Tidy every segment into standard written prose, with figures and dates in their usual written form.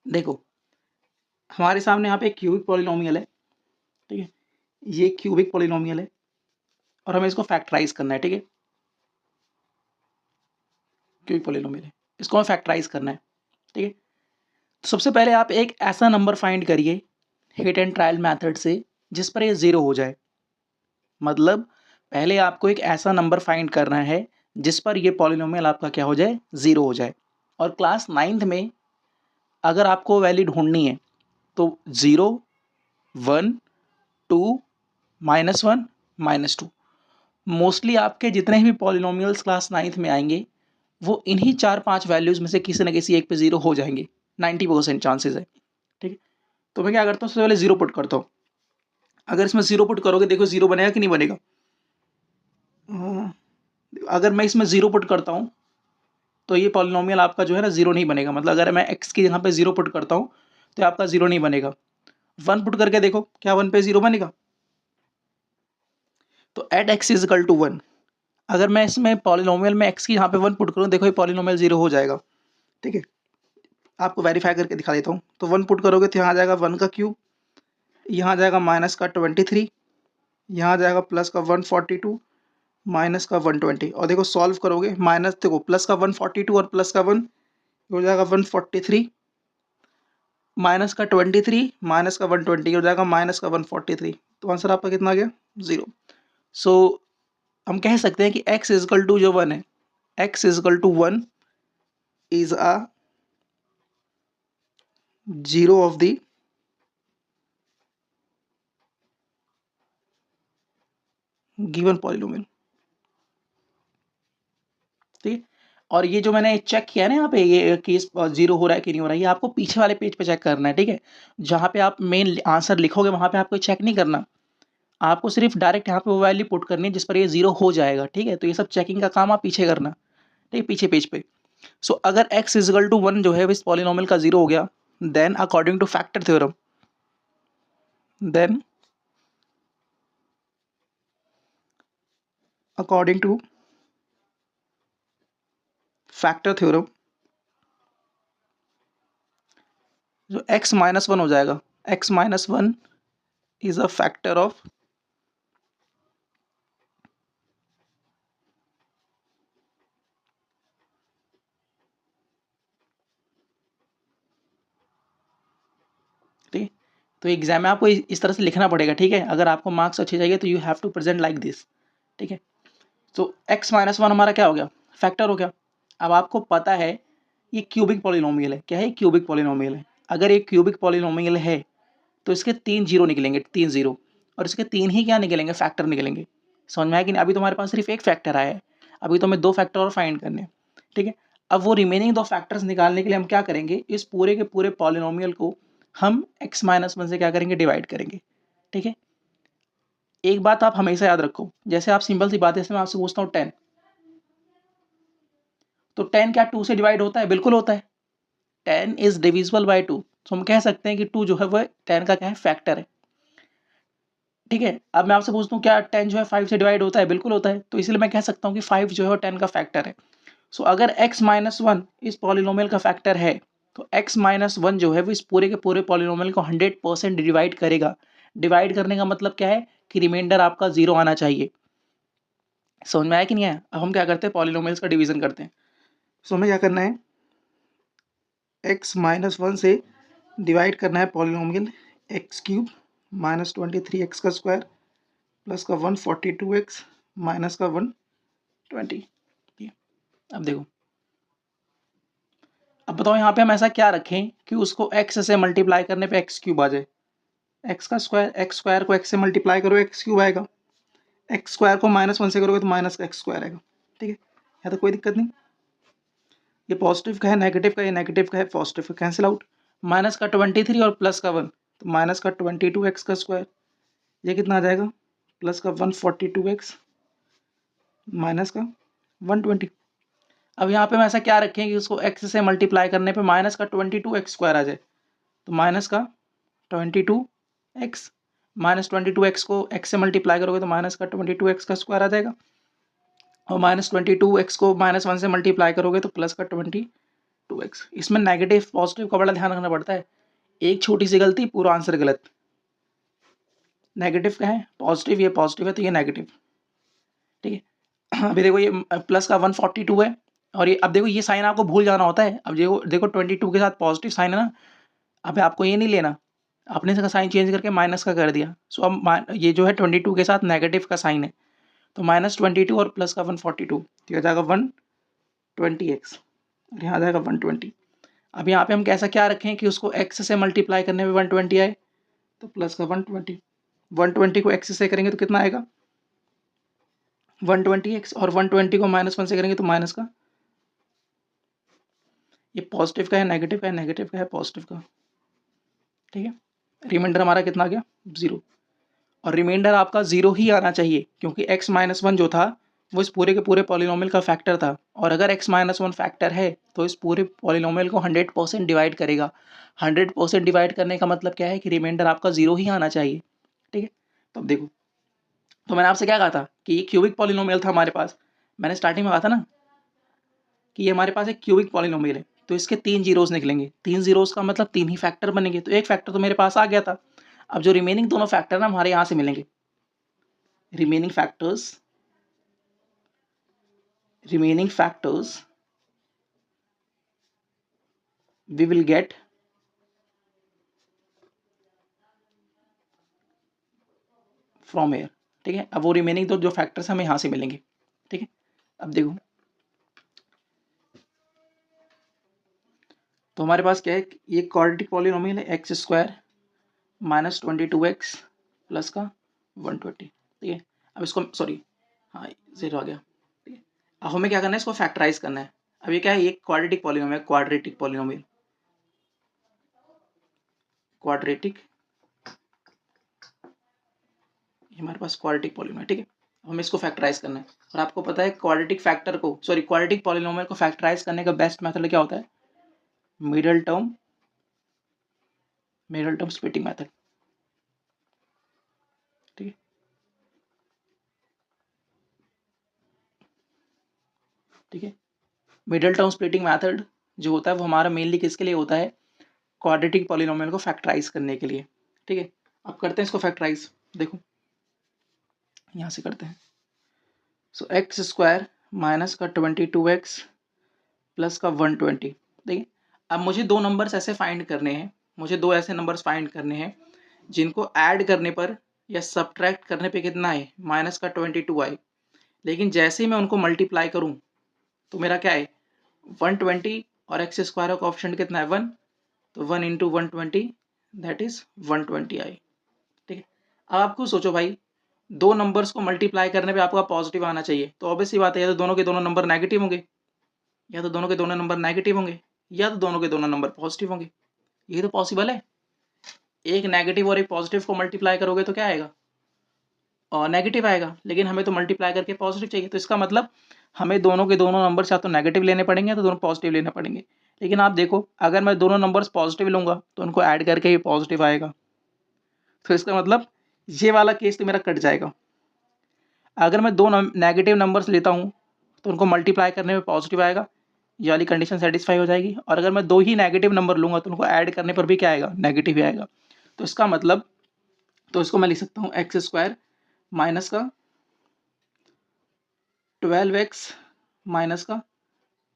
देखो हमारे सामने यहाँ पे एक क्यूबिक पॉलिनोमियल है, ठीक है, ये क्यूबिक पॉलिनोमियल है और हमें इसको फैक्टराइज करना है, ठीक है, क्यूबिक पॉलिनोमियल है, इसको हमें फैक्टराइज करना है, ठीक है। तो सबसे पहले आप एक ऐसा नंबर फाइंड करिए हिट एंड ट्रायल मेथड से जिस पर ये जीरो हो जाए। मतलब पहले आपको एक ऐसा नंबर फाइंड करना है जिस पर ये पॉलिनोमियल आपका क्या हो जाए, जीरो हो जाए। और क्लास 9th में अगर आपको वैल्यू ढूंढनी है तो 0, 1, 2, -1, -2 मोस्टली आपके जितने भी पॉलिनोमियल्स क्लास 9th में आएंगे वो इन्हीं 4-5 वैल्यूज में से किसी न किसी एक पे जीरो हो जाएंगे। 90% चांसेस है, ठीक है। तो मैं क्या करता हूँ, सबसे पहले जीरो पुट करता हूँ। अगर इसमें जीरो पुट करोगे, देखो जीरो बनेगा कि नहीं बनेगा। अगर मैं इसमें जीरो पुट करता हूँ तो ये पॉलिनोमियल आपका जो है ना जीरो नहीं बनेगा। मतलब अगर मैं एक्स की जगह पे जीरो पुट करता हूँ तो आपका जीरो नहीं बनेगा। 1 पुट करके देखो, क्या 1 पे जीरो बनेगा। तो at x is equal to 1, अगर मैं इसमें पॉलिनोमियल में एक्स की यहाँ पे 1 पुट करूँ, देखो ये पॉलिनोमियल जीरो हो जाएगा, ठीक है। आपको वेरीफाई करके दिखा देता हूँ। तो 1 पुट करोगे तो यहाँ आ जाएगा 1 का क्यूब, यहाँ आ जाएगा माइनस का 23, यहाँ आ जाएगा प्लस का 142, माइनस का 120। और देखो सॉल्व करोगे, माइनस देखो प्लस का 142 और प्लस का 1 हो जाएगा 143, माइनस का 23, माइनस का 120 हो जाएगा माइनस का 143। तो आंसर आपका कितना आ गया, जीरो। सो हम कह सकते हैं कि x इजकल टू जो 1 है, x is equal to 1 is a zero of the given polynomial, ठीक है। और ये जो मैंने चेक किया है ना यहाँ पे, ये केस जीरो हो रहा है कि नहीं हो रहा है, ये आपको पीछे वाले पेज पे चेक करना है, ठीक है। जहाँ पे आप मेन आंसर लिखोगे वहाँ पे आपको चेक नहीं करना, आपको सिर्फ डायरेक्ट यहाँ पे वो वैल्यू पुट करनी है जिस पर ये जीरो हो जाएगा, ठीक है। तो ये सब चेकिंग का काम आप पीछे करना, ठीक है, पीछे पेज पे। सो अगर x इजकल टू 1 जो है इस पॉलिनोमियल का जीरो हो गया, then according to factor theorem, then according to factor theorem जो x -1 हो जाएगा, x -1 is a factor of ठीक है। तो एग्जाम में आपको इस तरह से लिखना पड़ेगा, ठीक है। अगर आपको मार्क्स अच्छे चाहिए तो you have to present like this, ठीक है। तो x -1 हमारा क्या हो गया, फैक्टर हो गया। अब आपको पता है ये क्यूबिक पॉलिनोमियल है, क्या है, क्यूबिक पॉलिनोमियल है। अगर ये क्यूबिक पॉलिनोमियल है तो इसके 3 जीरो निकलेंगे, 3 जीरो, और इसके 3 ही क्या निकलेंगे, फैक्टर निकलेंगे। समझ में आया कि नहीं। अभी तुम्हारे पास सिर्फ एक फैक्टर आया है, अभी तो हमें 2 फैक्टर और फाइंड करने हैं, ठीक है। अब वो रिमेनिंग 2 फैक्टर्स निकालने के लिए हम क्या करेंगे, इस पूरे के पूरे पॉलिनोमियल को हम x -1 से क्या करेंगे, डिवाइड करेंगे, ठीक है। एक बात आप हमेशा याद रखो, जैसे आप सिंपल सी बात है, जैसे मैं आपसे पूछता हूँ 10, तो 10 क्या 2 से डिवाइड होता है, बिल्कुल होता है। 10 इज डिविजिबल बाय 2, तो हम कह सकते हैं कि 2 जो है वह 10 का क्या है, फैक्टर है, ठीक है। अब मैं आपसे पूछता हूँ क्या 10 जो है 5 से डिवाइड होता है, बिल्कुल होता है। तो इसलिए मैं कह सकता हूँ कि 5 जो है 10 का फैक्टर है। सो अगर x -1 इस पॉलिनोमियल का फैक्टर है तो x -1 जो है वो इस पूरे के पूरे पॉलिनोमियल को 100% डिवाइड करेगा। डिवाइड करने का मतलब क्या है कि रिमाइंडर आपका जीरो आना चाहिए। समझ में आया कि नहीं आया। अब हम क्या करते हैं, पॉलिनोमियल्स का डिवीजन करते हैं। सो हमें क्या करना है, x -1 से डिवाइड करना है पॉलिनोमियल x³ -23x का स्क्वायर प्लस का 142x माइनस का 120। अब देखो, अब बताओ यहाँ पे हम ऐसा क्या रखें कि उसको x से मल्टीप्लाई करने पे x³ आ जाए। x का स्क्वायर, x स्क्वायर को x से मल्टीप्लाई करो x³ आएगा, x स्क्वायर को -1 से करोगे तो माइनस का x स्क्वायर आएगा, ठीक है। यहाँ तो कोई दिक्कत नहीं। ये पॉजिटिव का है, नेगेटिव का, ये नेगेटिव का है, पॉजिटिव का कैंसिल आउट। माइनस का 23 और प्लस का 1, तो माइनस का 22x का स्क्वायर, ये कितना आ जाएगा, प्लस का 142x माइनस का 120। अब यहाँ पे हम ऐसा क्या रखें कि उसको x से मल्टीप्लाई करने पे माइनस का 22x स्क्वायर आ जाए। तो माइनस का 22x, -22x को x से मल्टीप्लाई करोगे तो माइनस का 22x का स्क्वायर आ जाएगा, और -22x को -1 से मल्टीप्लाई करोगे तो प्लस का 22 2x। इसमें नेगेटिव पॉजिटिव का बड़ा ध्यान रखना पड़ता है, एक छोटी सी गलती पूरा आंसर गलत। नेगेटिव का है, पॉजिटिव, ये पॉजिटिव है तो ये नेगेटिव, ठीक है। अभी देखो ये प्लस का 142 है, और ये अब देखो ये साइन आपको भूल जाना होता है। अब देखो देखो 22 के साथ पॉजिटिव साइन है ना, अब आपको ये नहीं लेना, आपने इसका साइन चेंज करके माइनस का कर दिया। सो अब ये जो है 22 के साथ नेगेटिव का साइन है, तो -22 और प्लस का 142, तो ये जाएगा 120x, और यहाँ जाएगा 120। अब यहाँ पे हम कैसा क्या रखें कि उसको x से मल्टीप्लाई करने में 120 आए, तो प्लस का 120, 120 को x से करेंगे तो कितना आएगा 120x, और 120 को -1 से करेंगे तो माइनस का, ये पॉजिटिव का है, नेगेटिव का है, नेगेटिव का है, पॉजिटिव का, ठीक है। रिमाइंडर हमारा कितना आ गया 0, और रिमाइंडर आपका 0 ही आना चाहिए, क्योंकि x-1 जो था वो इस पूरे के पूरे पॉलिनोमियल का फैक्टर था, और अगर x-1 फैक्टर है तो इस पूरे पॉलिनोमियल को 100% डिवाइड करेगा। 100% डिवाइड करने का मतलब क्या है कि रिमाइंडर आपका 0 ही आना चाहिए, ठीक है। तो अब देखो, तो मैंने आपसे क्या कहा था कि ये क्यूबिक पॉलिनोमियल था हमारे पास, मैंने स्टार्टिंग में कहा था ना कि ये हमारे पास एक क्यूबिक पॉलिनोमियल है, तो इसके 3 जीरोस निकलेंगे, 3 जीरोस का मतलब 3 ही फैक्टर बनेंगे, तो एक फैक्टर तो मेरे पास आ गया था। अब जो रिमेनिंग दोनों फैक्टर ना हमारे यहाँ से मिलेंगे, remaining factors we will get from here, ठीक है। अब वो रिमेनिंग जो फैक्टर्स हमें यहाँ से मिलेंगे, ठीक है। अब देखो, तो हमारे पास क्या है, ये क्वाड्रेटिक पॉलिनोमियल है, x² -22x प्लस का 120, ठीक है। अब इसको सॉरी, हाँ 0 आ गया, ठीक है। अब हमें क्या करना है, इसको फैक्टराइज करना है। अब ये क्या है, ये क्वाड्रेटिक पॉलिनोमियल, क्वाड्रेटिक हमारे पास क्वाड्रेटिक पॉलिनोमियल, ठीक है। हमें इसको फैक्टराइज करना है, और आपको पता है क्वाड्रेटिक पॉलिनोमियल को फैक्टराइज करने का बेस्ट मेथड क्या होता है, मिडल टर्म स्प्लिटिंग मेथड, ठीक है। ठीक है, मिडल टर्म स्प्लिटिंग मेथड जो होता है वो हमारा मेनली किसके लिए होता है, क्वाड्रेटिक पॉलिनोमियल को फैक्टराइज करने के लिए, ठीक है। अब करते हैं इसको फैक्टराइज, देखो यहाँ से करते हैं। सो x² माइनस का 22x प्लस का 120, देखिए। अब मुझे दो नंबर्स ऐसे फाइंड करने हैं, मुझे दो ऐसे नंबर्स फाइंड करने हैं जिनको ऐड करने पर या सब्ट्रैक्ट करने पे कितना आए, -22 आए, लेकिन जैसे ही मैं उनको मल्टीप्लाई करूँ तो मेरा क्या है 120, और x² का कोएफिशिएंट कितना है 1, तो 1 इंटू 120 दैट इज 120 आई, ठीक है। अब आपको सोचो भाई, दो नंबर्स को मल्टीप्लाई करने पे आपका पॉजिटिव आना चाहिए, तो ऑब्वियस सी बात है, या तो दोनों के दोनों नंबर नेगेटिव होंगे, या तो दोनों के दोनों नंबर नेगेटिव होंगे, या तो दोनों के दोनों नंबर पॉजिटिव होंगे। ये तो पॉसिबल है, एक नेगेटिव और एक पॉजिटिव को मल्टीप्लाई करोगे तो क्या आएगा, और नेगेटिव आएगा, लेकिन हमें तो मल्टीप्लाई करके पॉजिटिव चाहिए, तो इसका मतलब हमें दोनों के दोनों नंबर्स या तो नेगेटिव लेने पड़ेंगे या तो दोनों पॉजिटिव लेने पड़ेंगे। लेकिन आप देखो, अगर मैं दोनों नंबर्स पॉजिटिव लूंगा तो उनको ऐड करके ही पॉजिटिव आएगा, तो इसका मतलब ये वाला केस तो मेरा कट जाएगा। अगर मैं दो नेगेटिव नंबर्स लेता हूँ तो उनको मल्टीप्लाई करने में पॉजिटिव आएगा, ये वाली कंडीशन सेटिस्फाई हो जाएगी, और अगर मैं दो ही नेगेटिव नंबर लूंगा तो उनको ऐड करने पर भी क्या आएगा, नेगेटिव ही आएगा। तो इसका मतलब, तो इसको मैं लिख सकता हूँ x² माइनस का 12x माइनस का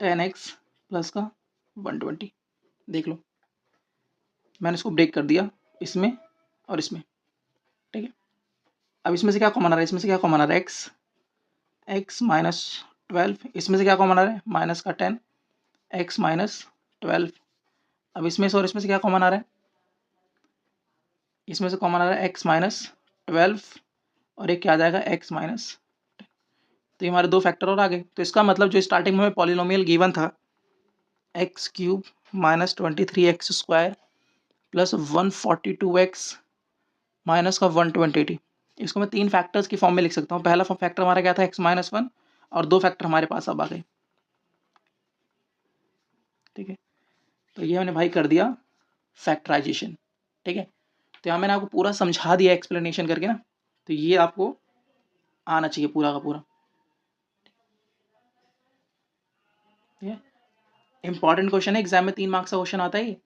10x प्लस का 120, देख लो मैंने इसको ब्रेक कर दिया इसमें और इसमें, ठीक है। अब इसमें से क्या कॉमन आ रहा है, इसमें से क्या कॉमन आ रहा है, x -12, इसमें से क्या कॉमन आ रहा है माइनस का 10, x -12। अब इसमें से और इसमें से क्या कॉमन आ रहा है, इसमें से कॉमन आ रहा है x -12, और एक क्या आ जाएगा x माइनस, तो ये हमारे दो फैक्टर और आ गए। तो इसका मतलब जो स्टार्टिंग में पॉलिनोमियल गिवन था x³ -23x² plus 142x minus का 120, इसको मैं तीन फैक्टर्स की फॉर्म में लिख सकता हूँ। पहला फैक्टर हमारा क्या था x-1, और दो फैक्टर हमारे पास अब आ गए, ठीक है। तो ये मैंने भाई कर दिया फैक्टराइजेशन, ठीक है। तो यहाँ मैंने आपको पूरा समझा दिया एक्सप्लेनेशन करके ना, तो ये आपको आना चाहिए पूरा का पूरा, ठीक है। इंपॉर्टेंट क्वेश्चन है, एग्जाम में 3 मार्क्स का क्वेश्चन आता है ये।